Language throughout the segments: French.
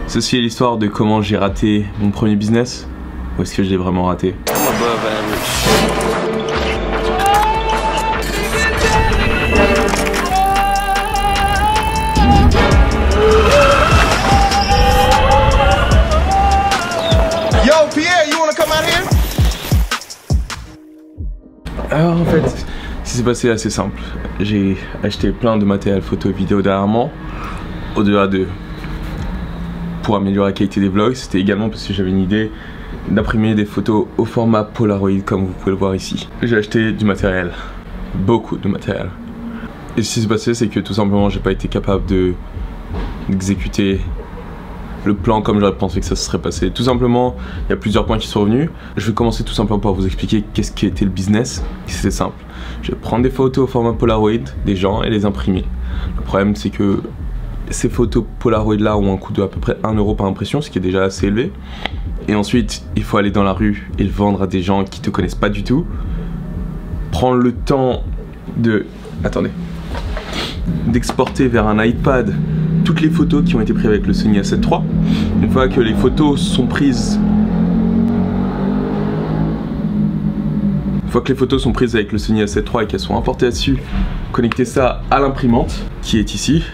Ceci est l'histoire de comment j'ai raté mon premier business. Ou est-ce que je l'ai vraiment raté? Yo, Pierre, you wanna come out here? Alors en fait, ce qui s'est passé assez simple. J'ai acheté plein de matériel photo et vidéo dernièrement. Au-delà de... pour améliorer la qualité des vlogs, c'était également parce que j'avais une idée d'imprimer des photos au format Polaroid comme vous pouvez le voir ici. J'ai acheté du matériel, beaucoup de matériel. Et ce qui s'est passé, c'est que tout simplement j'ai pas été capable d'exécuter le plan comme j'aurais pensé que ça se serait passé. Tout simplement, il y a plusieurs points qui sont revenus. Je vais commencer tout simplement par vous expliquer qu'est-ce qui était le business. C'était simple. Je vais prendre des photos au format Polaroid des gens et les imprimer. Le problème c'est que ces photos Polaroid là ont un coût de à peu près 1 € par impression, ce qui est déjà assez élevé. Et ensuite, il faut aller dans la rue et le vendre à des gens qui te connaissent pas du tout. Prendre le temps de... attendez. D'exporter vers un iPad toutes les photos qui ont été prises avec le Sony A7 III. Une fois que les photos sont prises... Une fois que les photos sont prises avec le Sony A7 III et qu'elles sont importées là-dessus, connecter ça à l'imprimante qui est ici.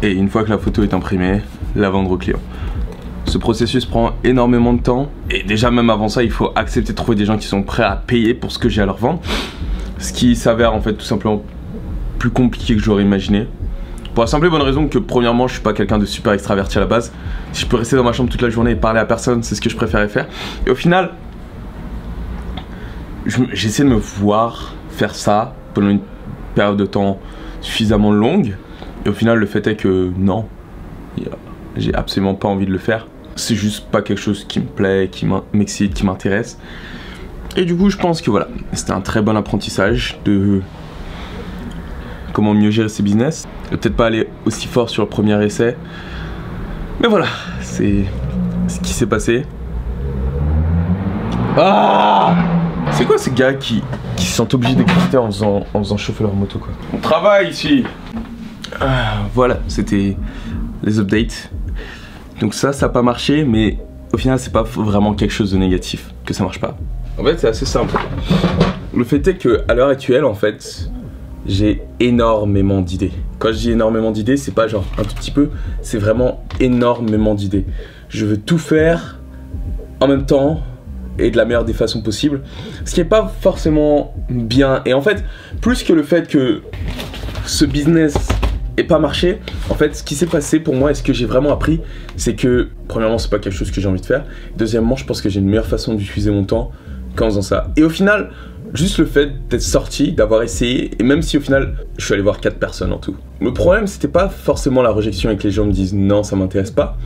Et une fois que la photo est imprimée, la vendre au client. Ce processus prend énormément de temps et déjà même avant ça, il faut accepter de trouver des gens qui sont prêts à payer pour ce que j'ai à leur vendre. Ce qui s'avère en fait tout simplement plus compliqué que j'aurais imaginé. Pour la simple et bonne raison que premièrement, je suis pas quelqu'un de super extraverti à la base. Si je peux rester dans ma chambre toute la journée et parler à personne, c'est ce que je préférais faire. Et au final, j'essaie de me voir faire ça pendant une période de temps suffisamment longue. Et au final, le fait est que non, j'ai absolument pas envie de le faire. C'est juste pas quelque chose qui me plaît, qui m'excite, qui m'intéresse. Et du coup, je pense que voilà, c'était un très bon apprentissage de comment mieux gérer ses business. Peut-être pas aller aussi fort sur le premier essai. Mais voilà, c'est ce qui s'est passé. Ah! C'est quoi ces gars qui se sentent obligés d'écouter en faisant chauffer leur moto quoi? On travaille ici! Voilà, c'était les updates. Donc ça n'a pas marché, mais au final c'est pas vraiment quelque chose de négatif que ça marche pas. En fait c'est assez simple. Le fait est que à l'heure actuelle en fait j'ai énormément d'idées. Quand je dis énormément d'idées, c'est pas genre un tout petit peu, c'est vraiment énormément d'idées. Je veux tout faire en même temps et de la meilleure des façons possibles, ce qui est pas forcément bien. Et en fait, plus que le fait que ce business et pas marché, en fait ce qui s'est passé pour moi et ce que j'ai vraiment appris, c'est que premièrement c'est pas quelque chose que j'ai envie de faire, deuxièmement je pense que j'ai une meilleure façon d'utiliser mon temps qu'en faisant ça. Et au final, juste le fait d'être sorti, d'avoir essayé, et même si au final je suis allé voir 4 personnes en tout. Le problème c'était pas forcément la rejection et que les gens me disent non ça m'intéresse pas,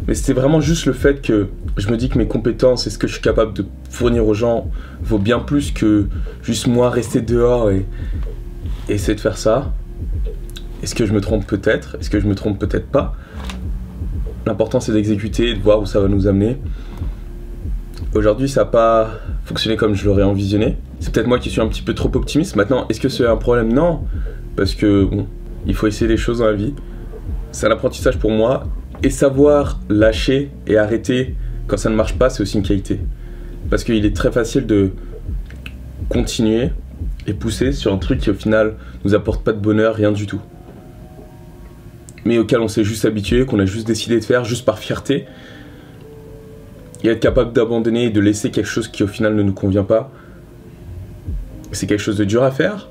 mais c'était vraiment juste le fait que je me dis que mes compétences et ce que je suis capable de fournir aux gens vaut bien plus que juste moi rester dehors et essayer de faire ça. Est-ce que je me trompe peut-être? Est-ce que je me trompe peut-être pas? L'important c'est d'exécuter et de voir où ça va nous amener. Aujourd'hui ça n'a pas fonctionné comme je l'aurais envisionné. C'est peut-être moi qui suis un petit peu trop optimiste. Maintenant, est-ce que c'est un problème? Non. Parce que bon, il faut essayer les choses dans la vie. C'est un apprentissage pour moi. Et savoir lâcher et arrêter quand ça ne marche pas, c'est aussi une qualité. Parce qu'il est très facile de continuer et pousser sur un truc qui au final nous apporte pas de bonheur, rien du tout. Mais auquel on s'est juste habitué, qu'on a juste décidé de faire, juste par fierté. Et être capable d'abandonner et de laisser quelque chose qui au final ne nous convient pas, c'est quelque chose de dur à faire,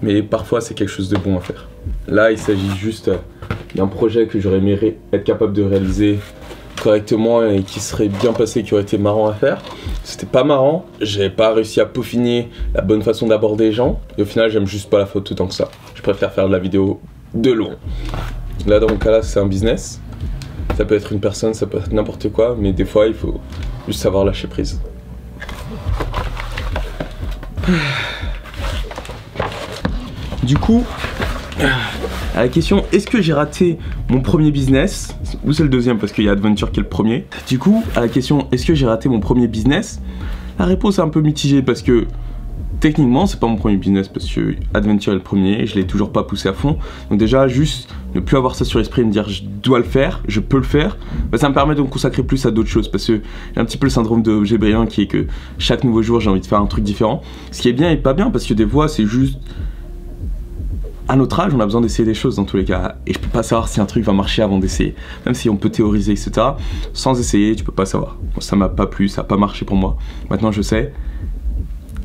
mais parfois c'est quelque chose de bon à faire. Là il s'agit juste d'un projet que j'aurais aimé être capable de réaliser correctement et qui serait bien passé, qui aurait été marrant à faire. C'était pas marrant, j'avais pas réussi à peaufiner la bonne façon d'aborder les gens, et au final j'aime juste pas la photo tant que ça. Je préfère faire de la vidéo de loin. Là dans mon cas là c'est un business, ça peut être une personne, ça peut être n'importe quoi, mais des fois il faut juste savoir lâcher prise. Du coup, à la question est-ce que j'ai raté mon premier business, ou c'est le deuxième parce qu'il y a Adventure qui est le premier. Du coup, à la question est-ce que j'ai raté mon premier business, la réponse est un peu mitigée parce que techniquement c'est pas mon premier business parce que Adventure est le premier et je l'ai toujours pas poussé à fond. Donc déjà juste ne plus avoir ça sur l'esprit et me dire je dois le faire, je peux le faire, bah, ça me permet de me consacrer plus à d'autres choses, parce que j'ai un petit peu le syndrome de objet brillant qui est que chaque nouveau jour j'ai envie de faire un truc différent, ce qui est bien et pas bien, parce que des fois c'est juste à notre âge on a besoin d'essayer des choses dans tous les cas, et je peux pas savoir si un truc va marcher avant d'essayer, même si on peut théoriser etc, sans essayer tu peux pas savoir. Bon, ça m'a pas plu, ça a pas marché pour moi, maintenant je sais.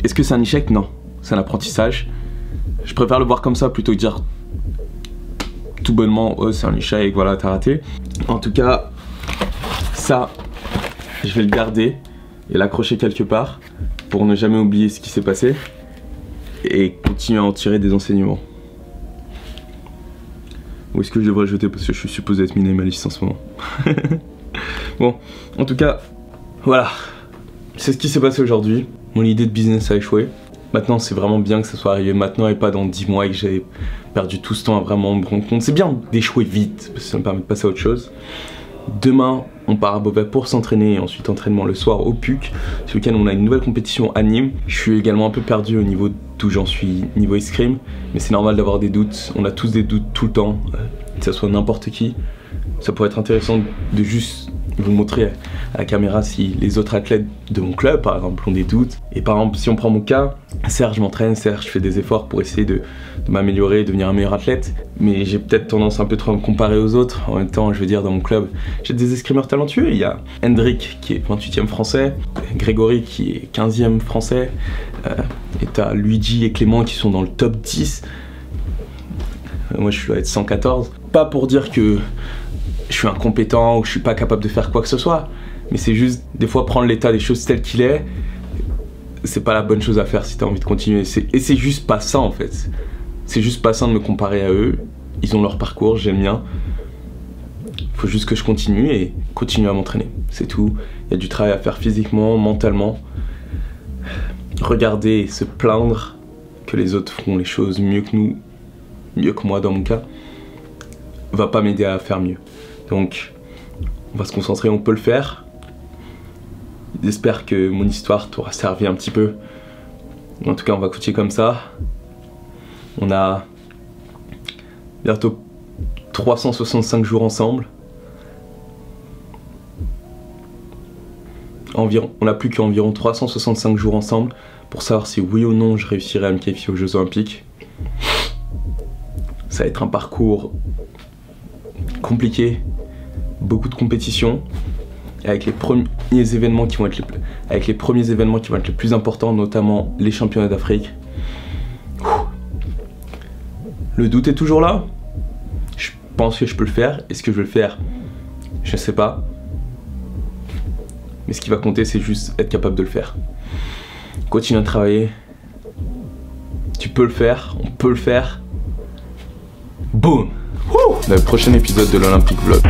Est-ce que c'est un échec? Non, c'est un apprentissage. Je préfère le voir comme ça plutôt que dire tout bonnement oh c'est un échec, voilà t'as raté. En tout cas ça je vais le garder et l'accrocher quelque part pour ne jamais oublier ce qui s'est passé et continuer à en tirer des enseignements. Ou est-ce que je devrais jeter parce que je suis supposé être minimaliste en ce moment. Bon, en tout cas, voilà. C'est ce qui s'est passé aujourd'hui. Mon idée de business a échoué. Maintenant, c'est vraiment bien que ça soit arrivé maintenant et pas dans 10 mois et que j'ai perdu tout ce temps à vraiment me rendre compte. C'est bien d'échouer vite parce que ça me permet de passer à autre chose. Demain, on part à Beauvais pour s'entraîner et ensuite entraînement le soir au PUC. Ce week-end, on a une nouvelle compétition à Nîmes. Je suis également un peu perdu au niveau d'où j'en suis niveau escrime, mais c'est normal d'avoir des doutes. On a tous des doutes tout le temps, que ça soit n'importe qui. Ça pourrait être intéressant de juste vous montrer à la caméra si les autres athlètes de mon club par exemple ont des doutes. Et par exemple si on prend mon cas, certes je m'entraîne, certes je fais des efforts pour essayer de m'améliorer, de devenir un meilleur athlète, mais j'ai peut-être tendance un peu trop à me comparer aux autres. En même temps je veux dire dans mon club j'ai des escrimeurs talentueux, il y a Hendrik qui est 28e français, Grégory qui est 15e français, et t'as Luigi et Clément qui sont dans le top 10. Moi je suis à être 114, pas pour dire que je suis incompétent ou que je suis pas capable de faire quoi que ce soit, mais c'est juste des fois prendre l'état des choses tel qu'il est, c'est pas la bonne chose à faire si t'as envie de continuer. Et c'est juste pas ça en fait, c'est juste pas ça de me comparer à eux, ils ont leur parcours, j'ai le mien, faut juste que je continue et continue à m'entraîner, c'est tout. Il y a du travail à faire physiquement, mentalement. Regarder et se plaindre que les autres font les choses mieux que nous, mieux que moi dans mon cas, va pas m'aider à faire mieux. Donc on va se concentrer, on peut le faire. J'espère que mon histoire t'aura servi un petit peu. En tout cas on va continuer comme ça. On a bientôt 365 jours ensemble. Environ, on n'a plus qu'environ 365 jours ensemble pour savoir si oui ou non je réussirai à me qualifier aux Jeux Olympiques. Ça va être un parcours compliqué, beaucoup de compétitions, avec les premiers événements qui vont être les plus importants, notamment les championnats d'Afrique. Le doute est toujours là. Je pense que je peux le faire. Est-ce que je vais le faire? Je ne sais pas. Mais ce qui va compter, c'est juste être capable de le faire. Continue à travailler. Tu peux le faire, on peut le faire. Boum! Dans le prochain épisode de l'Olympic Vlog.